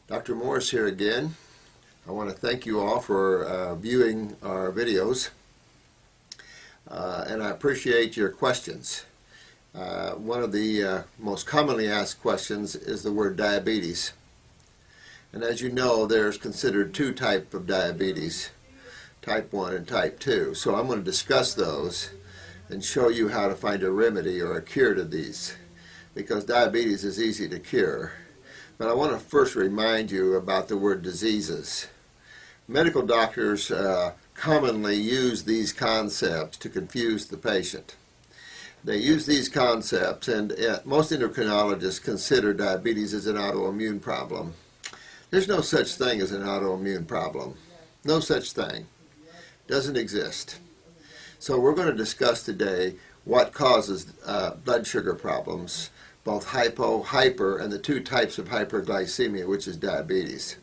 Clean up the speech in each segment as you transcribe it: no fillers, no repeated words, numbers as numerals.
Dr. Morris here again. I want to thank you all for viewing our videos, and I appreciate your questions. One of the most commonly asked questions is the word diabetes. And as you know, there's considered two types of diabetes, type 1 and type 2. So I'm going to discuss those and show you how to find a remedy or a cure to these, because diabetes is easy to cure. But I want to first remind you about the word diseases. Medical doctors commonly use these concepts to confuse the patient. They use these concepts, and most endocrinologists consider diabetes as an autoimmune problem. There's no such thing as an autoimmune problem. No such thing. Doesn't exist. So we're going to discuss today what causes blood sugar problems, both hypo, hyper, and the two types of hyperglycemia, which is diabetes.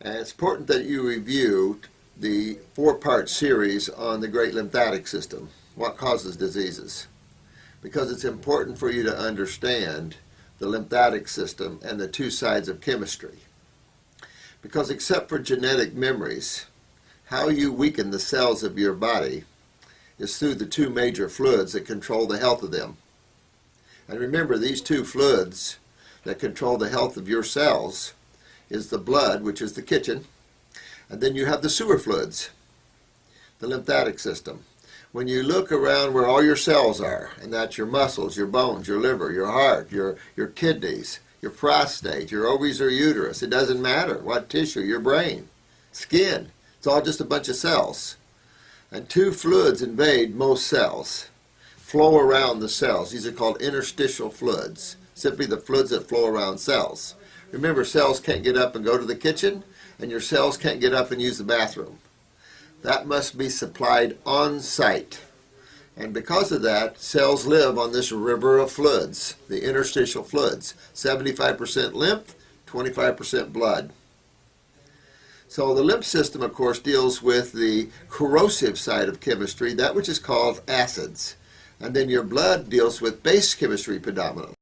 And it's important that you review the four-part series on the great lymphatic system, what causes diseases, because it's important for you to understand the lymphatic system and the two sides of chemistry. Because except for genetic memories, how you weaken the cells of your body is through the two major fluids that control the health of them. And remember, these two fluids that control the health of your cells is the blood, which is the kitchen, and then you have the sewer fluids, the lymphatic system. When you look around where all your cells are, and that's your muscles, your bones, your liver, your heart, your kidneys, your prostate, your ovaries or uterus, it doesn't matter what tissue, your brain, skin, it's all just a bunch of cells. And two fluids invade most cells, flow around the cells. These are called interstitial fluids, simply the fluids that flow around cells. Remember, cells can't get up and go to the kitchen, and your cells can't get up and use the bathroom. That must be supplied on site. And because of that, cells live on this river of fluids, the interstitial fluids. 75% lymph, 25% blood. So the lymph system, of course, deals with the corrosive side of chemistry, that which is called acids. And then your blood deals with base chemistry predominantly.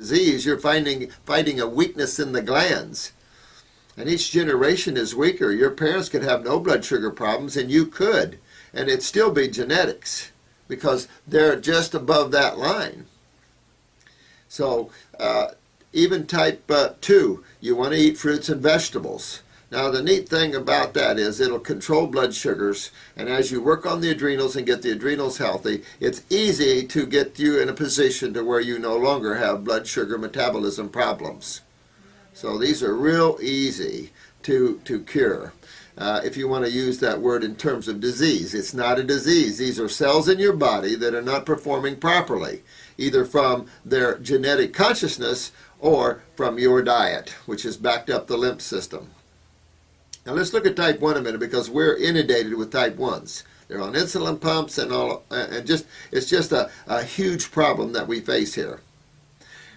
disease, you're fighting a weakness in the glands. And each generation is weaker. Your parents could have no blood sugar problems, and you could, and it'd still be genetics because they're just above that line. So even type 2, you want to eat fruits and vegetables. Now the neat thing about that is it'll control blood sugars, and as you work on the adrenals and get the adrenals healthy, it's easy to get you in a position to where you no longer have blood sugar metabolism problems. So these are real easy to cure. If you want to use that word in terms of disease, it's not a disease. These are cells in your body that are not performing properly, either from their genetic consciousness or from your diet, which has backed up the lymph system. Now let's look at type 1 a minute, because we're inundated with type 1s. They're on insulin pumps and all, and it's just a huge problem that we face here.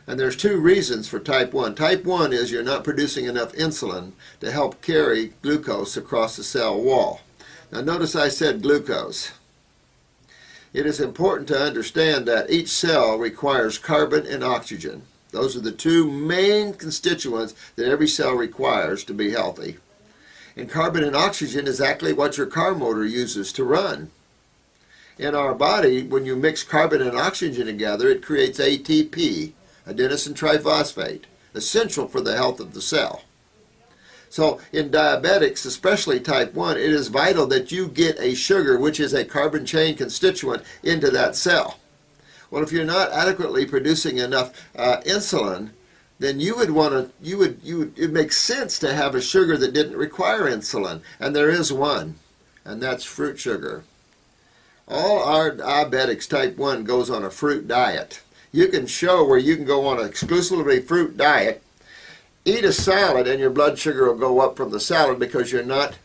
And there's two reasons for type 1. Type 1 is you're not producing enough insulin to help carry glucose across the cell wall. Now notice I said glucose. It is important to understand that each cell requires carbon and oxygen. Those are the two main constituents that every cell requires to be healthy. And carbon and oxygen is exactly what your car motor uses to run. In our body, when you mix carbon and oxygen together, it creates ATP, adenosine triphosphate, essential for the health of the cell. So in diabetics, especially type 1, it is vital that you get a sugar, which is a carbon chain constituent, into that cell. Well, if you're not adequately producing enough insulin, then you would want to, it makes sense to have a sugar that didn't require insulin. And there is one, and that's fruit sugar. All our diabetics type 1 goes on a fruit diet. You can show where you can go on an exclusively fruit diet, eat a salad, and your blood sugar will go up from the salad because you're not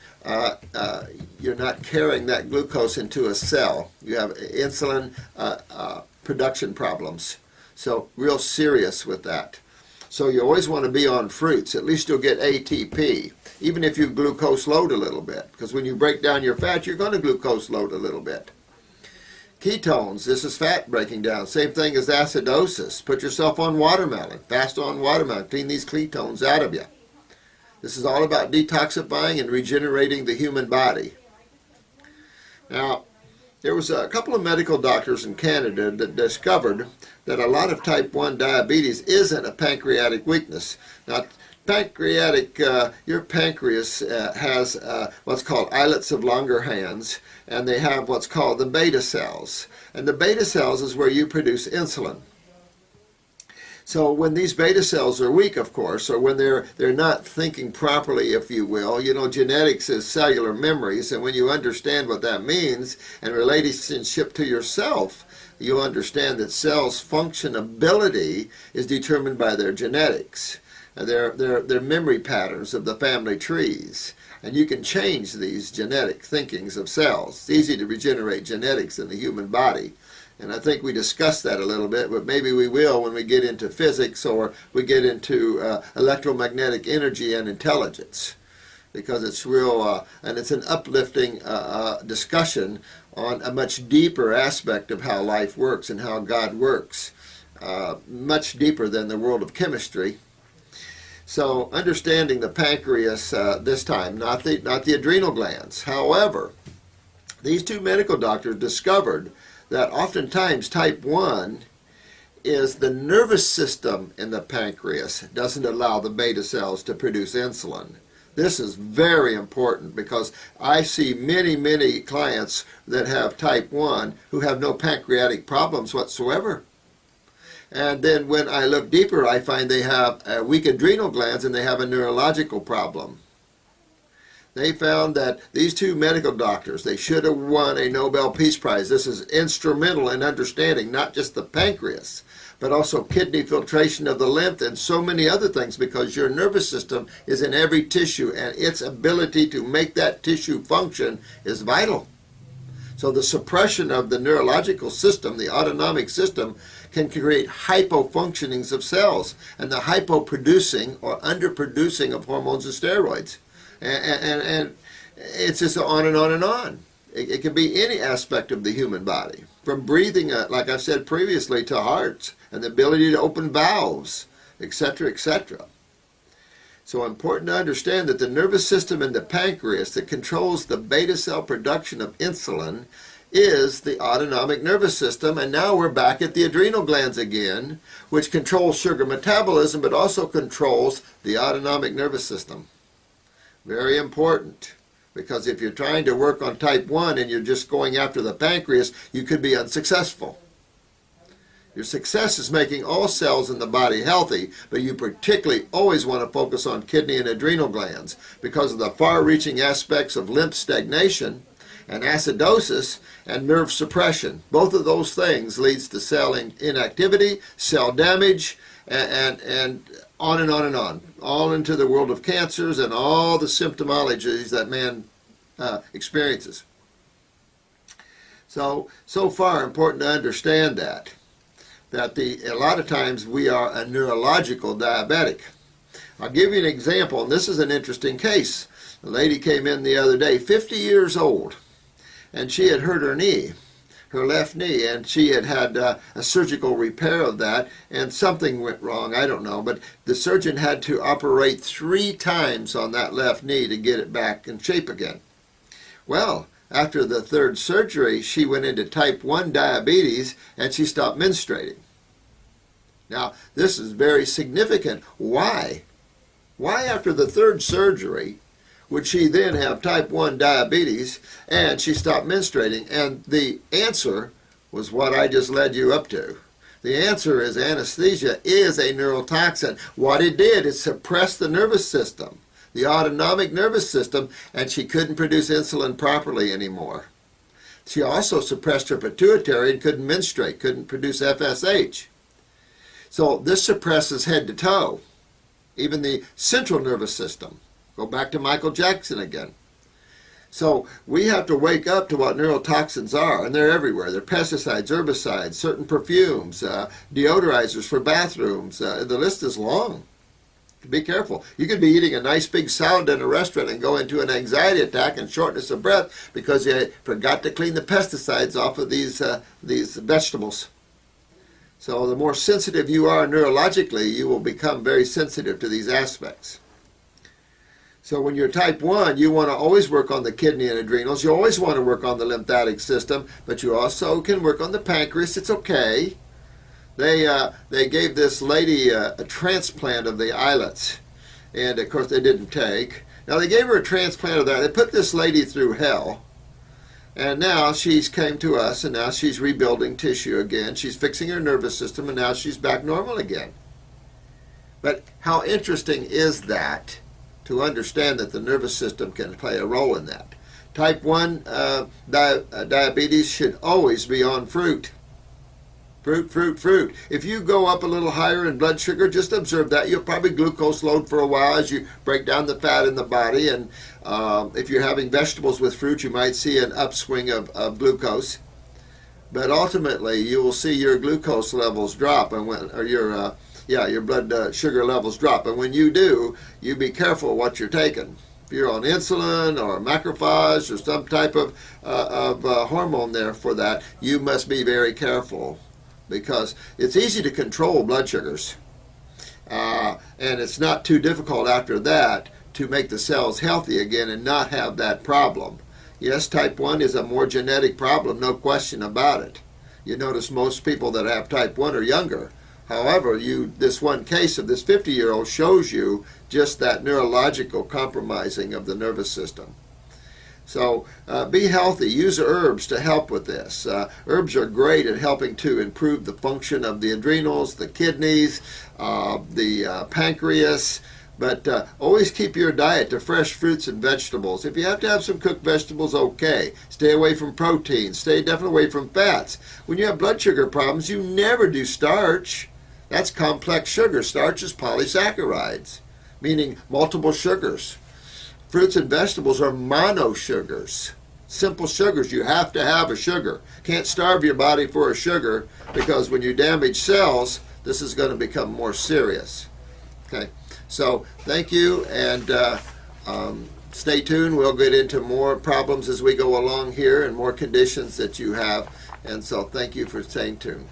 carrying that glucose into a cell. You have insulin production problems. So real serious with that. So you always want to be on fruits. At least you'll get ATP, even if you glucose load a little bit. Because when you break down your fat, you're going to glucose load a little bit. Ketones, this is fat breaking down. Same thing as acidosis. Put yourself on watermelon. Fast on watermelon. Clean these ketones out of you. This is all about detoxifying and regenerating the human body. Now, there was a couple of medical doctors in Canada that discovered that a lot of type 1 diabetes isn't a pancreatic weakness. Now, your pancreas has what's called islets of Langerhans, and they have what's called the beta cells. And the beta cells is where you produce insulin. So when these beta cells are weak, of course, or when they're not thinking properly, if you will, genetics is cellular memories, and when you understand what that means and relationship to yourself, you'll understand that cells' functionability is determined by their genetics, their memory patterns of the family trees. And you can change these genetic thinkings of cells. It's easy to regenerate genetics in the human body. And I think we discussed that a little bit, but maybe we will when we get into physics or we get into electromagnetic energy and intelligence, because it's real, and it's an uplifting discussion on a much deeper aspect of how life works and how God works, much deeper than the world of chemistry. So understanding the pancreas this time, not the adrenal glands. However, these two medical doctors discovered that oftentimes type 1 is the nervous system in the pancreas doesn't allow the beta cells to produce insulin. This is very important because I see many clients that have type 1 who have no pancreatic problems whatsoever. And then when I look deeper, I find they have weak adrenal glands and they have a neurological problem. They found that these two medical doctors, they should have won a Nobel Peace Prize. This is instrumental in understanding not just the pancreas, but also kidney filtration of the lymph and so many other things, because your nervous system is in every tissue and its ability to make that tissue function is vital. So the suppression of the neurological system, the autonomic system, can create hypofunctionings of cells and the hypoproducing or underproducing of hormones and steroids. And it's just on and on and on. It can be any aspect of the human body, from breathing, like I've said previously, to hearts and the ability to open valves, etc., etc. So important to understand that the nervous system in the pancreas that controls the beta cell production of insulin is the autonomic nervous system, and now we're back at the adrenal glands again, which controls sugar metabolism but also controls the autonomic nervous system. Very important, because if you're trying to work on type 1 and you're just going after the pancreas, you could be unsuccessful. Your success is making all cells in the body healthy, but you particularly always want to focus on kidney and adrenal glands because of the far-reaching aspects of lymph stagnation and acidosis and nerve suppression. Both of those things leads to cell inactivity, cell damage, and on and on and on, all into the world of cancers and all the symptomologies that man experiences. So far, important to understand that a lot of times we are a neurological diabetic. I'll give you an example, and this is an interesting case. A lady came in the other day, 50 years old, and she had hurt her knee, her left knee, and she had had a surgical repair of that, and something went wrong, I don't know, but the surgeon had to operate 3 times on that left knee to get it back in shape again. Well, after the 3rd surgery, she went into type 1 diabetes and she stopped menstruating. Now, this is very significant. Why? Why after the 3rd surgery would she then have type 1 diabetes and she stopped menstruating? And the answer was what I just led you up to. The answer is anesthesia is a neurotoxin. What it did is suppress the nervous system, the autonomic nervous system, and she couldn't produce insulin properly anymore. She also suppressed her pituitary and couldn't menstruate, couldn't produce FSH. So this suppresses head to toe, even the central nervous system. Go back to Michael Jackson again. So we have to wake up to what neurotoxins are, and they're everywhere. They're pesticides, herbicides, certain perfumes, deodorizers for bathrooms. The list is long. Be careful. You could be eating a nice big salad in a restaurant and go into an anxiety attack and shortness of breath because you forgot to clean the pesticides off of these vegetables. So the more sensitive you are neurologically, you will become very sensitive to these aspects. So when you're type 1, you want to always work on the kidney and adrenals. You always want to work on the lymphatic system, but you also can work on the pancreas. It's okay. They gave this lady a transplant of the islets, and of course they didn't take. Now they gave her a transplant of that. They put this lady through hell, and now she's came to us, and now she's rebuilding tissue again. She's fixing her nervous system, and now she's back normal again. But how interesting is that to understand that the nervous system can play a role in that? Type 1 diabetes should always be on fruit. Fruit. If you go up a little higher in blood sugar, just observe that. You'll probably glucose load for a while as you break down the fat in the body. And if you're having vegetables with fruit, you might see an upswing of glucose. But ultimately, you will see your glucose levels drop, and your blood sugar levels drop. And when you do, you be careful what you're taking. If you're on insulin or macrophage or some type of hormone there for that, you must be very careful, because it's easy to control blood sugars. And it's not too difficult after that to make the cells healthy again and not have that problem. Yes, type 1 is a more genetic problem, no question about it. You notice most people that have type 1 are younger. However, this one case of this 50-year-old shows you just that neurological compromising of the nervous system. So be healthy. Use herbs to help with this. Herbs are great at helping to improve the function of the adrenals, the kidneys, the pancreas. But always keep your diet to fresh fruits and vegetables. If you have to have some cooked vegetables, okay. Stay away from protein. Stay definitely away from fats. When you have blood sugar problems, you never do starch. That's complex sugar. Starch is polysaccharides, meaning multiple sugars. Fruits and vegetables are monosugars, simple sugars. You have to have a sugar. Can't starve your body for a sugar, because when you damage cells, this is going to become more serious. Okay, so thank you, and stay tuned. We'll get into more problems as we go along here and more conditions that you have. And so thank you for staying tuned.